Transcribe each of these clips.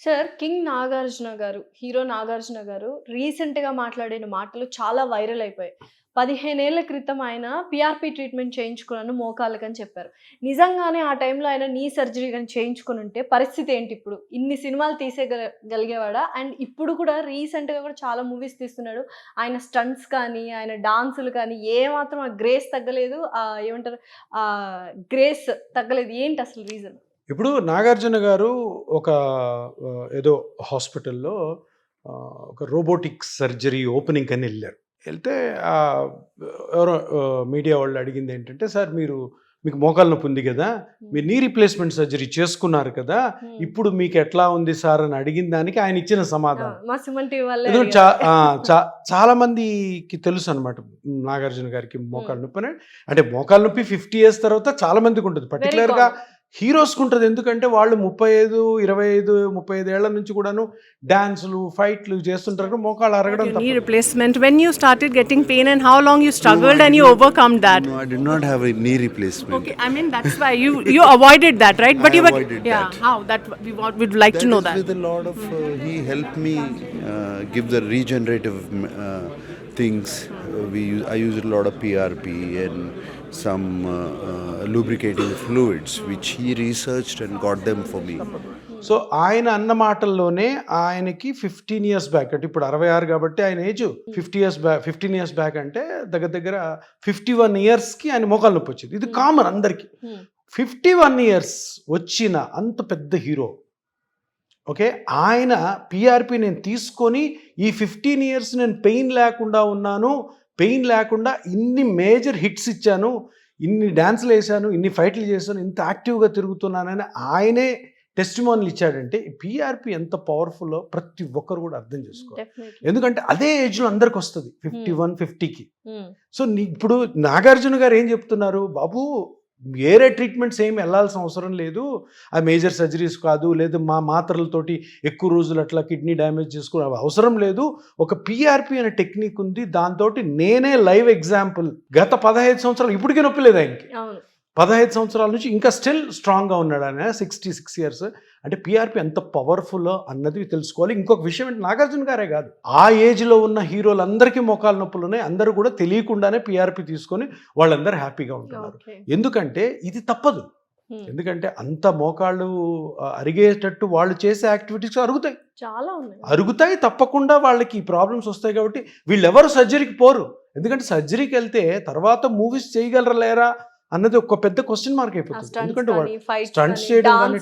Sir 'king Nagarjuna' గారు, hero 'Nagarjuna' గారు రీసెంట్‌గా మాట్లాడిన మాటలు చాలా వైరల్ అయిపోయాయి. 15 ఏళ్ల క్రితం ఆయన పీఆర్పీ ట్రీట్మెంట్ చేయించుకున్నాను మోకాళ్ళకని చెప్పారు. నిజంగానే ఆ టైంలో ఆయన నీ సర్జరీ గాని చేయించుకొనుంటే పరిస్థితి ఏంటి ఇప్పుడు? ఇన్ని సినిమాలు గలిగేవాడా? అండ్ ఇప్పుడు కూడా రీసెంట్‌గా కూడా చాలా మూవీస్ తీస్తున్నాడు. ఆయన స్టంట్స్ కానీ, ఆయన డాన్సులు కానీ ఏమాత్రం ఆ గ్రేస్ తగ్గలేదు. ఏమంటారు గ్రేస్ తగ్గలేదు. ఏంటి అసలు రీజన్? ఇప్పుడు నాగార్జున గారు ఒక ఏదో హాస్పిటల్లో ఒక రోబోటిక్ సర్జరీ ఓపెనింగ్ అని వెళ్ళారు. వెళ్తే ఎవరో మీడియా వాళ్ళు అడిగింది ఏంటంటే, సార్ మీకు మోకాలు నొప్పి ఉంది కదా, మీరు నీ రీప్లేస్మెంట్ సర్జరీ చేసుకున్నారు కదా, ఇప్పుడు మీకు ఎట్లా ఉంది సార్ అని అడిగిన దానికి ఆయన ఇచ్చిన సమాధానం చాలా మందికి తెలుసు అనమాట. నాగార్జున గారికి మోకాలు నొప్పి అంటే మోకాలు నొప్పి 50 years తర్వాత చాలా మందికి ఉంటుంది. పర్టికులర్గా హీరోస్కి ఉంటుంది. ఎందుకంటే వాళ్ళు 35, 25, 35 ఏళ్ల నుంచి కూడాను డాన్సులు, ఫైట్లు చేస్తుంటారు. మోకాళ్ళు అరగడం knee replacement. When you started getting pain and how long you struggled and you overcome that? No, I did not have a knee replacement. Okay, I mean that's why you avoided that, right? But I you were avoided that. how that we'd like to know that. With a lot of he helped me give the regenerative things. I used a lot of PRP and some lubricating fluids which he researched and got them for me. So ఆయన అన్న మాటల్లోనే ఆయనకి 15 years back, అంటే ఇప్పుడు 66 కాబట్టి ఆయన age 15 years back అంటే దగ్గర 51 yearsకి ఆయన మోకాలు నొప్పి వచ్చింది. ఇది కామన్ అందరికీ. 51 years వచ్చిన అంత పెద్ద హీరో, ఓకే, ఆయన పిఆర్పి నేను తీసుకొని ఈ 15 years నేను పెయిన్ లేకుండా ఉన్నాను, పెయిన్ లేకుండా ఇన్ని మేజర్ హిట్స్ ఇచ్చాను, ఇన్ని డాన్సులు వేసాను, ఇన్ని ఫైట్లు చేశాను, ఇంత యాక్టివ్గా తిరుగుతున్నానని ఆయనే టెస్టిమోనియల్ ఇచ్చాడంటే పిఆర్పి ఎంత పవర్ఫుల్లో ప్రతి ఒక్కరు కూడా అర్థం చేసుకోవాలి. ఎందుకంటే అదే ఏజ్లో అందరికి వస్తుంది 51, 50కి. సో ఇప్పుడు నాగార్జున గారు ఏం చెప్తున్నారు, బాబు వేరే ట్రీట్మెంట్స్ ఏమి వెళ్ళాల్సిన అవసరం లేదు, ఆ మేజర్ సర్జరీస్ కాదు, లేదు మా మాత్రలతోటి ఎక్కువ రోజులు అట్లా కిడ్నీ డ్యామేజ్ చేసుకో అవసరం లేదు, ఒక పిఆర్పి అనే టెక్నిక్ ఉంది, దాంతో నేనే లైవ్ ఎగ్జాంపుల్. గత 15 సంవత్సరాలు ఇప్పటికీ నొప్పి లేదు ఆయనకి. 15 సంవత్సరాల నుంచి ఇంకా స్టిల్ స్ట్రాంగ్గా ఉన్నాడు ఆయన. 66 years. అంటే పిఆర్పి ఎంత పవర్ఫుల్ అన్నది తెలుసుకోవాలి. ఇంకొక విషయం ఏంటి, నాగార్జున గారే కాదు, ఆ ఏజ్లో ఉన్న హీరోలందరికీ మోకాలు నొప్పులు ఉన్నాయి. అందరూ కూడా తెలియకుండానే పిఆర్పి తీసుకొని వాళ్ళందరూ హ్యాపీగా ఉంటున్నారు. ఎందుకంటే ఇది తప్పదు. ఎందుకంటే అంత మోకాళ్ళు అరిగేటట్టు వాళ్ళు చేసే యాక్టివిటీస్ అరుగుతాయి తప్పకుండా. వాళ్ళకి ప్రాబ్లమ్స్ వస్తాయి కాబట్టి వీళ్ళెవరు సర్జరీకి పోరు. ఎందుకంటే సర్జరీకి వెళ్తే తర్వాత మూవీస్ చేయగలరా లేరా అన్నది ఒక పెద్ద క్వశ్చన్ మార్క్ అయిపోతుంది. ఎందుకంటే స్టంట్స్ చేయడం కానీ,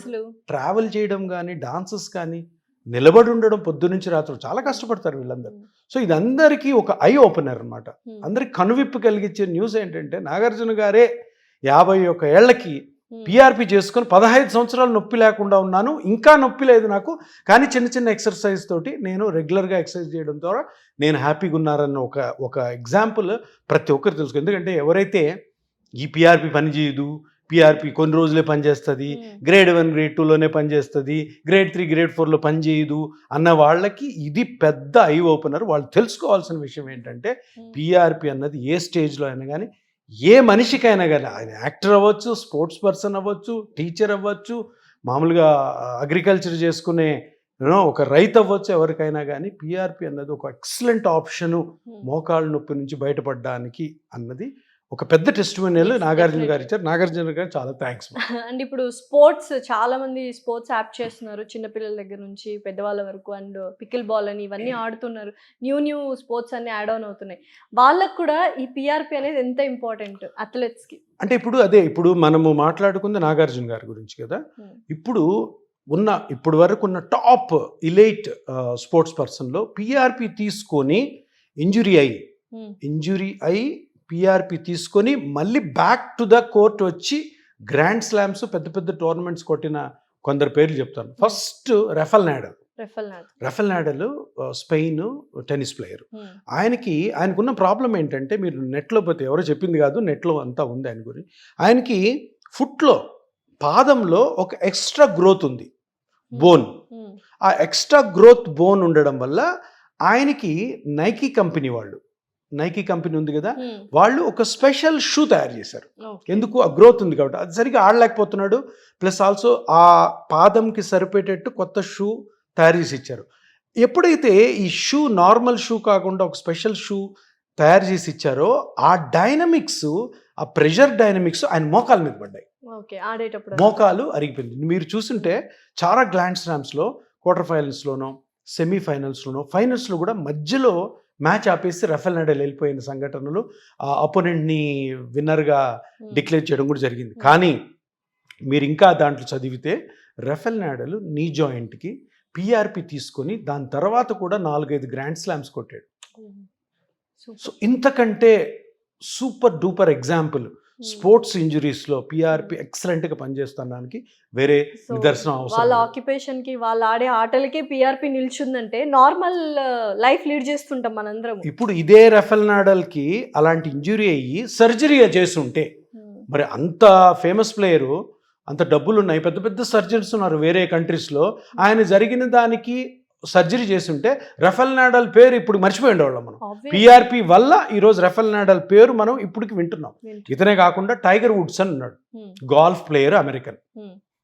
ట్రావెల్ చేయడం కానీ, డాన్సెస్ కానీ, నిలబడి ఉండడం పొద్దు నుంచి రాత్రి చాలా కష్టపడతారు వీళ్ళందరూ. సో ఇది అందరికీ ఒక ఐ ఓపెనర్ అనమాట. అందరికి కనువిప్పు కలిగించే న్యూస్ ఏంటంటే, నాగార్జున గారే 51 ఏళ్లకి పిఆర్పి చేసుకొని 15 సంవత్సరాలు నొప్పి లేకుండా ఉన్నాను, ఇంకా నొప్పి లేదు నాకు, కానీ చిన్న ఎక్సర్సైజ్ తోటి నేను రెగ్యులర్గా ఎక్సర్సైజ్ చేయడం ద్వారా నేను హ్యాపీగా ఉన్నారన్న ఒక ఎగ్జాంపుల్ ప్రతి ఒక్కరు తెలుసు. ఎందుకంటే ఎవరైతే ఈ పిఆర్పి పనిచేయదు, పిఆర్పి కొన్ని రోజులే పనిచేస్తుంది, గ్రేడ్ 1, గ్రేడ్ 2లోనే పనిచేస్తుంది, గ్రేడ్ 3, గ్రేడ్ 4లో పనిచేయదు అన్న వాళ్ళకి ఇది పెద్ద ఐ ఓపెనర్. వాళ్ళు తెలుసుకోవాల్సిన విషయం ఏంటంటే, పిఆర్పి అన్నది ఏ స్టేజ్లో అయినా కానీ, ఏ మనిషికైనా కానీ, ఆయన యాక్టర్ అవ్వచ్చు, స్పోర్ట్స్ పర్సన్ అవ్వచ్చు, టీచర్ అవ్వచ్చు, మామూలుగా అగ్రికల్చర్ చేసుకునే ఒక రైతు అవ్వచ్చు, ఎవరికైనా కానీ పిఆర్పి అన్నది ఒక ఎక్సలెంట్ ఆప్షను మోకాళ్ళ నొప్పి నుంచి బయటపడడానికి అన్నది ఒక పెద్ద టెస్టిమోనియల్ నాగార్జున గారు ఇచ్చారు. నాగార్జున గారు చాలా థ్యాంక్స్. అండ్ ఇప్పుడు స్పోర్ట్స్ చాలా మంది స్పోర్ట్స్ యాప్ చేస్తున్నారు, చిన్నపిల్లల దగ్గర నుంచి పెద్దవాళ్ళ వరకు. అండ్ పికిల్ బాల్ అని ఇవన్నీ ఆడుతున్నారు, న్యూ స్పోర్ట్స్ అన్ని యాడ్ ఆన్ అవుతున్నాయి. వాళ్ళకు కూడా ఈ పిఆర్పి అనేది ఎంత ఇంపార్టెంట్ అథ్లెట్స్కి అంటే ఇప్పుడు మనము మాట్లాడుకుంది నాగార్జున గారి గురించి కదా. ఇప్పుడు వరకు ఉన్న టాప్ ఇలైట్ స్పోర్ట్స్ పర్సన్లో పిఆర్పి తీసుకొని ఇంజురీ అయి పిఆర్పి తీసుకొని మళ్ళీ బ్యాక్ టు ద కోర్ట్ వచ్చి గ్రాండ్ స్లామ్స్, పెద్ద టోర్నమెంట్స్ కొట్టిన కొందరు పేర్లు చెప్తాను. First Rafale nodal Spain tennis player. ఆయనకున్న ప్రాబ్లం ఏంటంటే, మీరు నెట్లో పోతే, ఎవరో చెప్పింది కాదు, నెట్లో అంతా ఉంది ఆయన గురించి. ఆయనకి ఫుట్లో, పాదంలో ఒక ఎక్స్ట్రా గ్రోత్ ఉంది, బోన్. ఆ ఎక్స్ట్రా గ్రోత్ బోన్ ఉండడం వల్ల ఆయనకి నైకీ కంపెనీ ఉంది కదా, వాళ్ళు ఒక స్పెషల్ షూ తయారు చేశారు. ఎందుకు, ఆ గ్రోత్ ఉంది కాబట్టి. అది సరిగ్గా ఆడలేకపోతున్నాడు. ప్లస్ ఆల్సో ఆ పాదంకి సరిపోయేటట్టు కొత్త షూ తయారు చేసి ఇచ్చారు. ఎప్పుడైతే ఈ షూ నార్మల్ షూ కాకుండా ఒక స్పెషల్ షూ తయారు చేసి ఇచ్చారో ఆ డైనమిక్స్, ఆ ప్రెషర్ డైనమిక్స్ ఆయన మోకాల మీద పడ్డాయి. ఓకే, ఆడేటప్పుడు మోకాలు అరిగిపోయింది. మీరు చూస్తుంటే చాలా గ్రాండ్ స్లామ్స్లో క్వార్టర్ ఫైనల్స్లోనో సెమీఫైనల్స్లోనో ఫైనల్స్లో కూడా మధ్యలో మ్యాచ్ ఆపేసి రఫెల్ నడాల్ వెళ్ళిపోయిన సంఘటనలు, ఆ అపోనెంట్ని విన్నర్గా డిక్లేర్ చేయడం కూడా జరిగింది. కానీ మీరు ఇంకా దాంట్లో చదివితే రఫెల్ నడాల్ నీ జాయింట్కి పిఆర్పి తీసుకొని దాని తర్వాత కూడా 4-5 గ్రాండ్ స్లామ్స్ కొట్టాడు. సో ఇంతకంటే సూపర్ డూపర్ ఎగ్జాంపుల్ స్పోర్ట్స్ ఇంజురీస్లో పిఆర్పి ఎక్సలెంట్గా పనిచేస్తానికి వేరే నిదర్శనం వాళ్ళ అవసరం. ఆక్యుపేషన్ కి, వాళ్ళ ఆడే ఆటలకి పిఆర్పి నిల్చుందంటే నార్మల్ లైఫ్ లీడ్ చేస్తుంటాం మనందరం. ఇప్పుడు ఇదే రఫెల్ నడాల్కి అలాంటి ఇంజురీ అయ్యి సర్జరీ చేస్తుంటే మరి అంత ఫేమస్ ప్లేయరు, అంత డబ్బులు ఉన్నాయి, పెద్ద పెద్ద సర్జన్స్ ఉన్నారు వేరే కంట్రీస్లో, ఆయన జరిగిన దానికి సర్జరీ చేస్తుంటే రఫెల్ నడాల్ పేరు ఇప్పుడు మర్చిపోయి ఉండేవాళ్ళం మనం. పిఆర్పి వల్ల ఈరోజు రఫెల్ నడాల్ పేరు మనం ఇప్పటికి వింటున్నాం. ఇతనే కాకుండా టైగర్ వుడ్స్ అని ఉన్నాడు, గాల్ఫ్ ప్లేయర్, అమెరికన్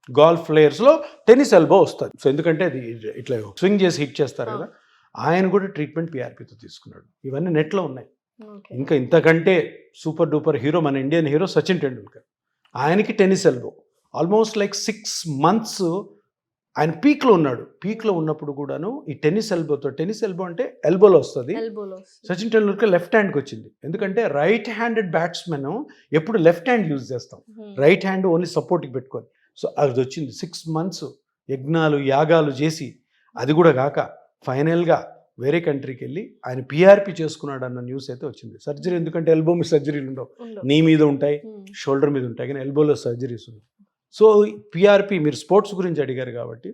గాల్ఫ్ ప్లేయర్స్లో టెన్నిస్ ఎల్బో వస్తుంది. సో ఎందుకంటే అది ఇట్లా స్వింగ్ చేసి హిట్ చేస్తారు కదా, ఆయన కూడా ట్రీట్మెంట్ పిఆర్పితో తీసుకున్నాడు. ఇవన్నీ నెట్లో ఉన్నాయి. ఇంకా ఇంతకంటే సూపర్ డూపర్ హీరో మన ఇండియన్ హీరో సచిన్ టెండూల్కర్, ఆయనకి tennis elbow almost like 6 months ఆయన పీక్లో ఉన్నాడు. పీక్లో ఉన్నప్పుడు కూడాను ఈ టెన్నిస్ ఎల్బో అంటే ఎల్బోలో వస్తుంది. సచిన్ టెండూల్కర్ లెఫ్ట్ హ్యాండ్కి వచ్చింది. ఎందుకంటే రైట్ హ్యాండెడ్ బ్యాట్స్మెన్ ఎప్పుడు లెఫ్ట్ హ్యాండ్ యూజ్ చేస్తాం, రైట్ హ్యాండ్ ఓన్లీ సపోర్ట్కి పెట్టుకొని. సో అది వచ్చింది. 6 months యజ్ఞాలు యాగాలు చేసి, అది కూడా కాక ఫైనల్గా వేరే కంట్రీకి వెళ్ళి ఆయన పిఆర్పి చేసుకున్నాడు అన్న న్యూస్ అయితే వచ్చింది. సర్జరీ ఎందుకంటే ఎల్బో మీద సర్జరీలు ఉండవు, నీ మీద ఉంటాయి, షోల్డర్ మీద ఉంటాయి, కానీ ఎల్బోలో సర్జరీస్ ఉన్నాయి. సో పిఆర్పి, మీరు స్పోర్ట్స్ గురించి అడిగారు కాబట్టి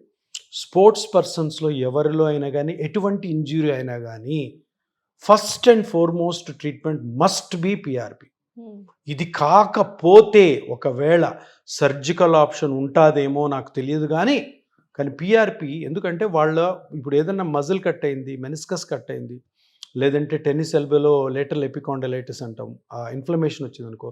స్పోర్ట్స్ పర్సన్స్లో ఎవరిలో అయినా కానీ ఎటువంటి ఇంజ్యూరీ అయినా కానీ first and foremost treatment must be PRP. ఇది కాకపోతే ఒకవేళ సర్జికల్ ఆప్షన్ ఉంటుందేమో నాకు తెలియదు, కానీ పిఆర్పి ఎందుకంటే వాళ్ళ ఇప్పుడు ఏదైనా మజిల్ కట్ అయింది, మెనిస్కస్ కట్ అయింది, లేదంటే టెన్నిస్ ఎల్బోలో లేటరల్ ఎపికాండలైటిస్ అంటాం, ఆ ఇన్ఫ్లమేషన్ వచ్చింది అనుకో,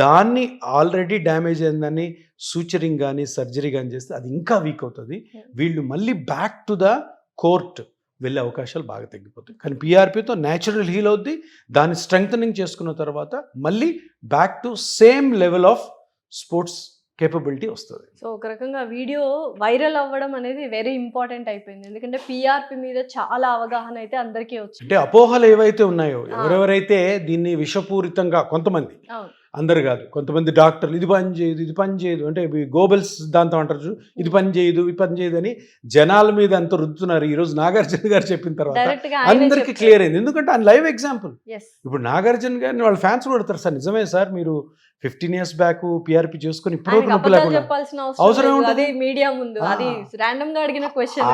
దాన్ని ఆల్రెడీ డ్యామేజ్ అయిందని సూచరింగ్ కానీ సర్జరీ కానీ చేస్తే అది ఇంకా వీక్ అవుతుంది. వీళ్ళు మళ్ళీ బ్యాక్ టు ద కోర్ట్ వెళ్ళే అవకాశాలు బాగా తగ్గిపోతాయి. కానీ పిఆర్పితో న్యాచురల్ హీల్ అవుద్ది, దాన్ని స్ట్రెంగ్థనింగ్ చేసుకున్న తర్వాత మళ్ళీ back to same level of sports capability వస్తుంది. సో ఒక రకంగా వీడియో వైరల్ అవ్వడం అనేది వెరీ ఇంపార్టెంట్ అయిపోయింది. ఎందుకంటే పిఆర్పి మీద చాలా అవగాహన అయితే అందరికీ వచ్చింది. అంటే అపోహలు ఏవైతే ఉన్నాయో, ఎవరెవరైతే దీన్ని విషపూరితంగా, కొంతమంది, అందరు కాదు, కొంతమంది డాక్టర్లు ఇది పని చేయదు అంటే గోబెల్స్ సిద్ధాంతం అంటారు, ఇది పని చేయదు అని జనాల మీద అంత రుద్దుతున్నారు. ఈరోజు నాగార్జున గారు చెప్పిన తర్వాత అందరికీ క్లియర్ అయింది. ఎందుకంటే ఆయన లైవ్ ఎగ్జాంపుల్. ఇప్పుడు నాగార్జున గారిని వాళ్ళ ఫ్యాన్స్ కొడతారు, సార్ నిజమే సార్, మీరు 15 years బ్యాక్ పిఆర్పి చేసుకుని ఇప్పుడు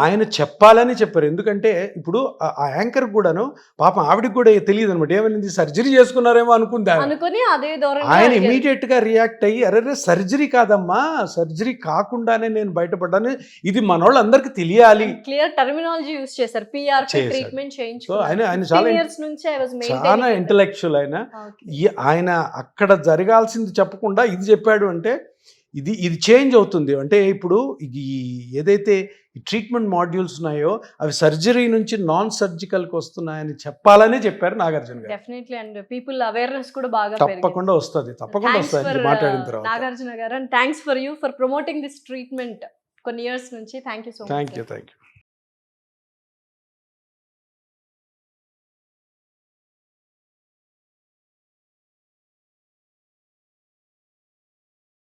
ఆయన చెప్పాలని చెప్పారు. ఎందుకంటే ఇప్పుడు ఆ యాంకర్ కూడాను పాపం ఆవిడకి కూడా తెలియదు అనమాట, ఏమైంది సర్జరీ చేసుకున్నారేమో అనుకుంది. ఆయన ఇమీడియట్ గా రియాక్ట్ అయ్యి, అరే సర్జరీ కాదమ్మా, సర్జరీ కాకుండానే నేను బయటపడ్డాను, ఇది మన వాళ్ళందరికీ తెలియాలి, క్లియర్ టర్మినాలజీ యూస్ చేశారు. పిఆర్పి ట్రీట్మెంట్ చేయించుకున్నారు. ఆయన చాలా ఇంటలెక్చువల్. ఆయన అక్కడ జరగాల్సింది చెప్పకుండా ఇది చెప్పాడు అంటే ఇది చేంజ్ అవుతుంది. అంటే ఇప్పుడు ఏదైతే ఈ ట్రీట్మెంట్ మాడ్యూల్స్ ఉన్నాయో అవి సర్జరీ నుంచి నాన్ సర్జికల్కి వస్తున్నాయని చెప్పాలనే చెప్పారు నాగార్జున గారు. డెఫినెట్లీ, అండ్ పీపుల్ అవేర్నెస్ కూడా బాగా తప్పకుండా వస్తుంది మాట్లాడిన తర్వాత. నాగార్జున గారు, and thanks for you for promoting this treatment కొన్ని ఇయర్స్ నుంచి. Thank you so much. Thank you.